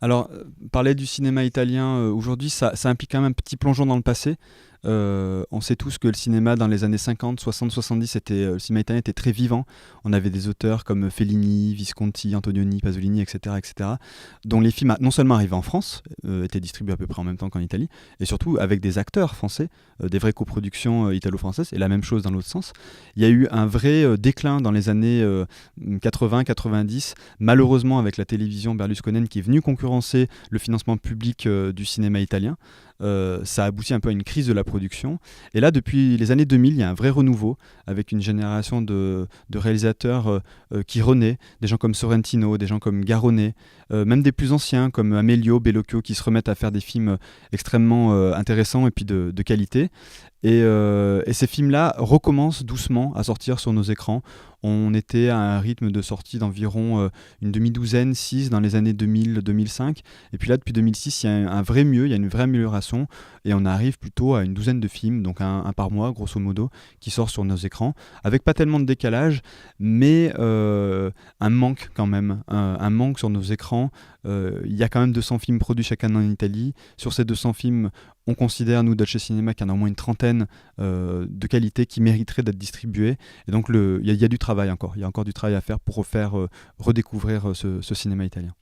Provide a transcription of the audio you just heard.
Alors, parler du cinéma italien aujourd'hui, ça implique quand même un petit plongeon dans le passé. On sait tous que le cinéma dans les années 50, 60, 70, le cinéma italien était très vivant. On avait des auteurs comme Fellini, Visconti, Antonioni, Pasolini, etc., etc., dont les films non seulement arrivaient en France, étaient distribués à peu près en même temps qu'en Italie, et surtout avec des acteurs français, des vraies coproductions italo-françaises, et la même chose dans l'autre sens. Il y a eu un vrai déclin dans les années 80-90, malheureusement avec la télévision berlusconienne qui est venue concurrencer le financement public du cinéma italien. Ça a abouti un peu à une crise de la production. Et là, depuis les années 2000, il y a un vrai renouveau avec une génération de réalisateurs qui renaît, des gens comme Sorrentino, des gens comme Garrone, même des plus anciens comme Amelio, Bellocchio, qui se remettent à faire des films extrêmement intéressants et puis de qualité. Et ces films-là recommencent doucement à sortir sur nos écrans. On était à un rythme de sortie d'environ une demi-douzaine, 6 dans les années 2000-2005. Et puis là, depuis 2006, il y a un vrai mieux, il y a une vraie amélioration. Et on arrive plutôt à une douzaine de films, donc un par mois, grosso modo, qui sort sur nos écrans, avec pas tellement de décalage, mais un manque quand même. Un manque sur nos écrans. Il y a quand même 200 films produits chaque année en Italie. Sur ces 200 films, on considère, nous, Dolce Cinema, qu'il y en a au moins une trentaine de qualités qui mériteraient d'être distribuées. Et donc, il y a du travail encore. Il y a encore du travail à faire pour redécouvrir ce cinéma italien.